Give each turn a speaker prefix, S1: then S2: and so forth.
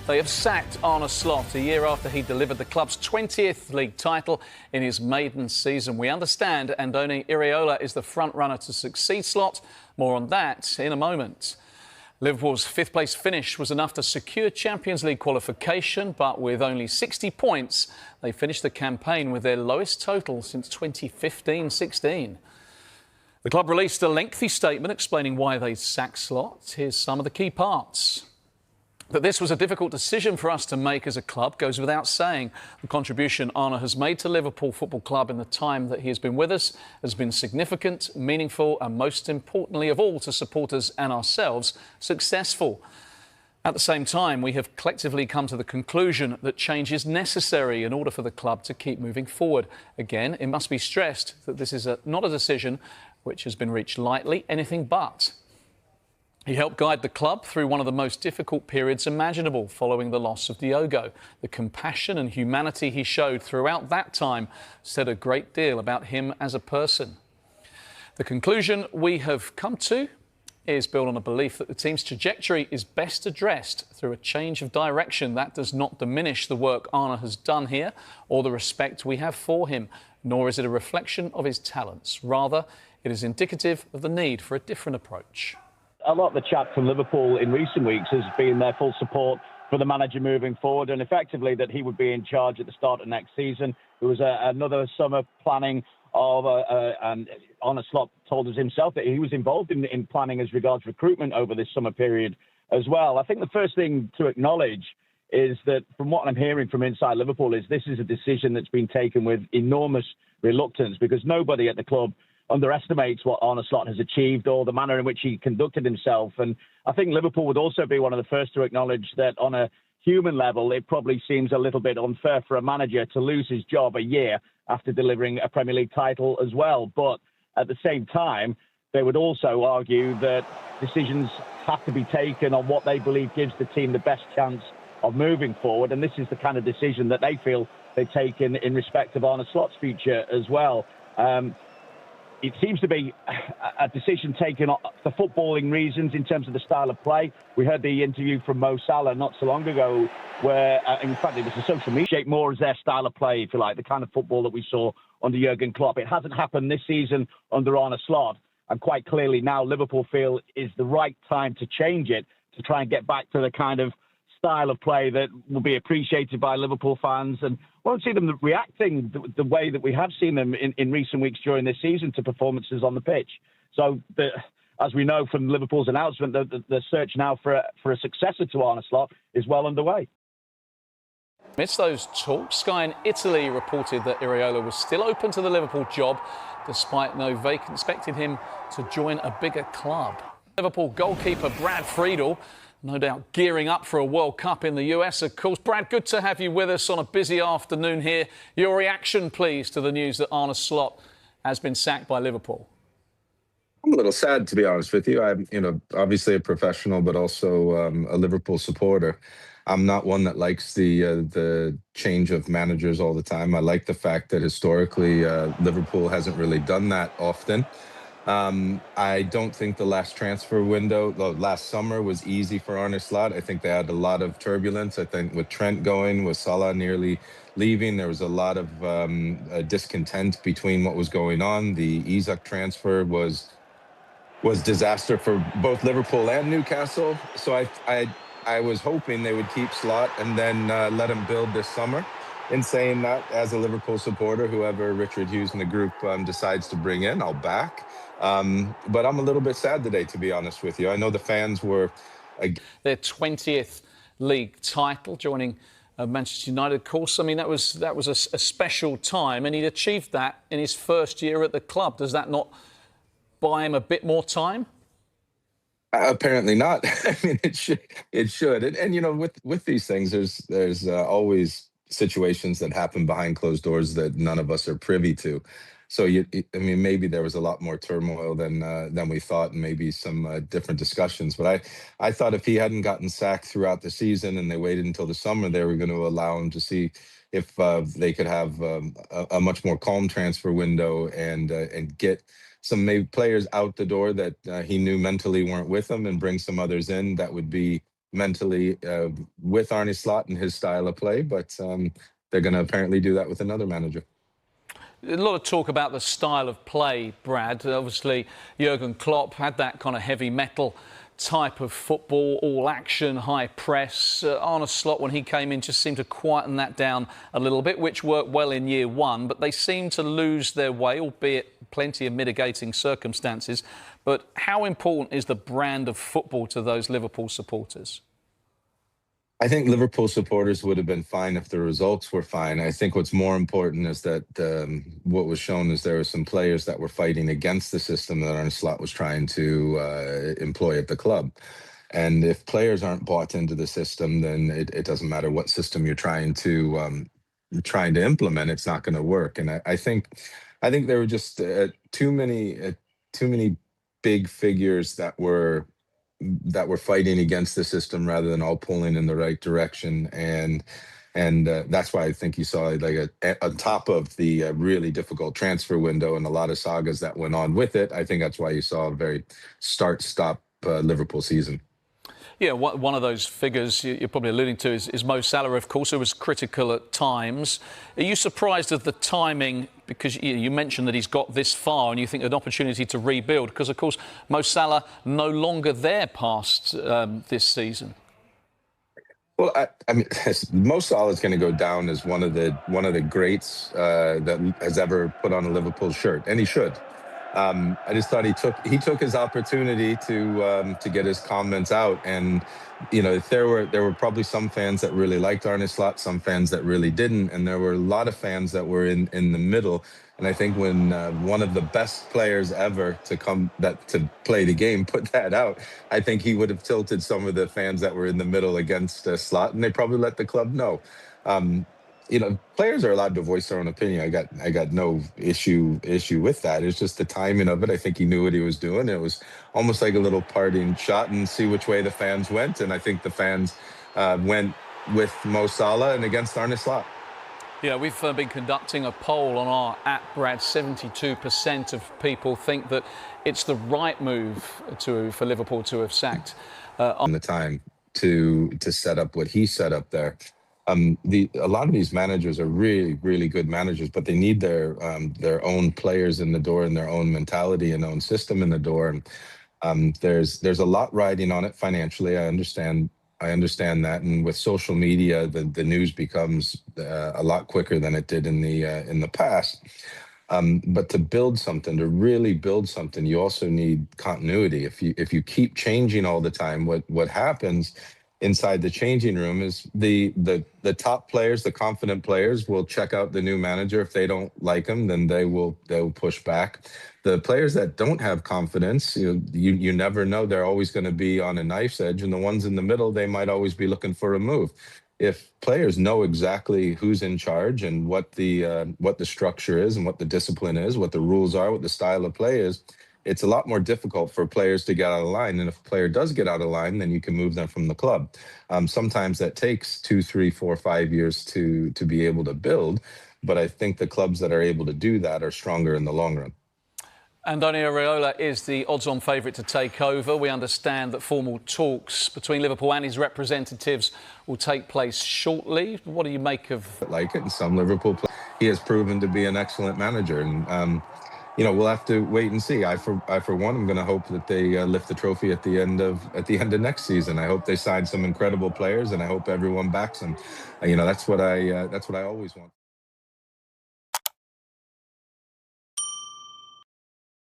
S1: They have sacked Arne Slot a year after he delivered the club's 20th league title in his maiden season. We understand Andoni Iraola is the front-runner to succeed Slot. More on that in a moment. Liverpool's fifth-place finish was enough to secure Champions League qualification, but with only 60 points, they finished the campaign with their lowest total since 2015-16. The club released a lengthy statement explaining why they sacked Slot. Here's some of the key parts. That this was a difficult decision for us to make as a club goes without saying. The contribution Arne has made to Liverpool Football Club in the time that he has been with us has been significant, meaningful and, most importantly of all, to supporters and ourselves, successful. At the same time, we have collectively come to the conclusion that change is necessary in order for the club to keep moving forward. Again, it must be stressed that this is not a decision which has been reached lightly, anything but. He helped guide the club through one of the most difficult periods imaginable following the loss of Diogo. The compassion and humanity he showed throughout that time said a great deal about him as a person. The conclusion we have come to is built on a belief that the team's trajectory is best addressed through a change of direction. That does not diminish the work Arne has done here or the respect we have for him, nor is it a reflection of his talents. Rather, it is indicative of the need for a different approach.
S2: A lot of the chat from Liverpool in recent weeks has been their full support for the manager moving forward and effectively that he would be in charge at the start of next season. There was another summer planning of, and Arne Slot told us himself that he was involved in planning as regards recruitment over this summer period as well. I think the first thing to acknowledge is that from what I'm hearing from inside Liverpool is this is a decision that's been taken with enormous reluctance because nobody at the club underestimates what Arne Slot has achieved or the manner in which he conducted himself. And I think Liverpool would also be one of the first to acknowledge that on a human level, it probably seems a little bit unfair for a manager to lose his job a year after delivering a Premier League title as well. But at the same time, they would also argue that decisions have to be taken on what they believe gives the team the best chance of moving forward. And this is the kind of decision that they feel they've taken in respect of Arne Slot's future as well. It seems to be a decision taken for footballing reasons in terms of the style of play. We heard the interview from Mo Salah not so long ago where, in fact, it was a social media shape more as their style of play, if you like, the kind of football that we saw under Jurgen Klopp. It hasn't happened this season under Arne Slot. And quite clearly now Liverpool feel is the right time to change it, to try and get back to the kind of style of play that will be appreciated by Liverpool fans and won't see them reacting the way that we have seen them in recent weeks during this season to performances on the pitch. So, as we know from Liverpool's announcement, the search now for a successor to Arne Slot is well underway.
S1: Amidst those talks, Sky in Italy reported that Iraola was still open to the Liverpool job, despite no vacancy, expecting him to join a bigger club. Liverpool goalkeeper Brad Friedel, no doubt gearing up for a World Cup in the US, of course. Brad, good to have you with us on a busy afternoon here. Your reaction, please, to the news that Arne Slot has been sacked by Liverpool.
S3: I'm a little sad, to be honest with you. I'm, obviously a professional, but also a Liverpool supporter. I'm not one that likes the change of managers all the time. I like the fact that historically Liverpool hasn't really done that often. I don't think the last transfer window, last summer, was easy for Arne Slot. I think they had a lot of turbulence. I think with Trent going, with Salah nearly leaving, there was a lot of discontent between what was going on. The Isak transfer was disaster for both Liverpool and Newcastle. So I was hoping they would keep Slot and then let him build this summer. In saying that, as a Liverpool supporter, whoever Richard Hughes and the group decides to bring in, I'll back. But I'm a little bit sad today, to be honest with you. I know the fans were...
S1: Their 20th league title, joining Manchester United, of course. I mean, that was a special time, and he'd achieved that in his first year at the club. Does that not buy him a bit more time?
S3: Apparently not. I mean, it should. And with these things, there's always situations that happen behind closed doors that none of us are privy to. So, maybe there was a lot more turmoil than we thought, and maybe some different discussions. But I thought if he hadn't gotten sacked throughout the season and they waited until the summer, they were going to allow him to see if they could have a much more calm transfer window and get some maybe players out the door that he knew mentally weren't with him and bring some others in that would be mentally with Arne Slot and his style of play, but they're going to apparently do that with another manager.
S1: A lot of talk about the style of play, Brad. Obviously, Jurgen Klopp had that kind of heavy metal type of football, all action, high press. Arne Slot, when he came in, just seemed to quieten that down a little bit, which worked well in year one, but they seem to lose their way, albeit plenty of mitigating circumstances. But how important is the brand of football to those Liverpool supporters?
S3: I think Liverpool supporters would have been fine if the results were fine. I think what's more important is that what was shown is there were some players that were fighting against the system that Arne Slot was trying to employ at the club. And if players aren't bought into the system, then it doesn't matter what system you're trying to implement. It's not going to work. And I think there were just too many big figures that were fighting against the system rather than all pulling in the right direction, and that's why I think you saw like on top of the really difficult transfer window and a lot of sagas that went on with it. I think that's why you saw a very start-stop Liverpool season.
S1: Yeah, one of those figures you're probably alluding to is Mo Salah, of course, who was critical at times. Are you surprised at the timing? Because you mentioned that he's got this far and you think an opportunity to rebuild. Because, of course, Mo Salah no longer there past this season.
S3: Well, I mean, Mo Salah is going to go down as one of the greats that has ever put on a Liverpool shirt, and he should. I just thought he took his opportunity to get his comments out, and there were probably some fans that really liked Arne Slot, some fans that really didn't, and there were a lot of fans that were in the middle. And I think when one of the best players ever to play the game put that out, I think he would have tilted some of the fans that were in the middle against Slot, and they probably let the club know. Players are allowed to voice their own opinion. I got no issue with that. It's just the timing of it. I think he knew what he was doing. It was almost like a little parting shot and see which way the fans went. And I think the fans went with Mo Salah and against Arne Slot.
S1: Yeah, we've been conducting a poll on our app, Brad. 72% of people think that it's the right move for Liverpool to have sacked
S3: on the time to set up what he set up there. A lot of these managers are really, really good managers, but they need their own players in the door and their own mentality and own system in the door. And there's a lot riding on it financially. I understand that, and with social media, the news becomes a lot quicker than it did in the past. But to really build something, you also need continuity. If you keep changing all the time, what happens inside the changing room is the top players, the confident players, will check out the new manager. If they don't like him, then they'll push back. The players that don't have confidence, you never know. They're always going to be on a knife's edge, and the ones in the middle, they might always be looking for a move. If players know exactly who's in charge and what the structure is and what the discipline is, what the rules are, what the style of play is, it's a lot more difficult for players to get out of line. And if a player does get out of line, then you can move them from the club. Sometimes that takes 2, 3, 4, 5 years to be able to build. But I think the clubs that are able to do that are stronger in the long run.
S1: Andoni Iraola is the odds-on favourite to take over. We understand that formal talks between Liverpool and his representatives will take place shortly. What do you make of...
S3: Like it, and some Liverpool players. He has proven to be an excellent manager, and we'll have to wait and see. I for one, I'm going to hope that they lift the trophy at the end of next season. I hope they sign some incredible players, and I hope everyone backs them. That's what I always want.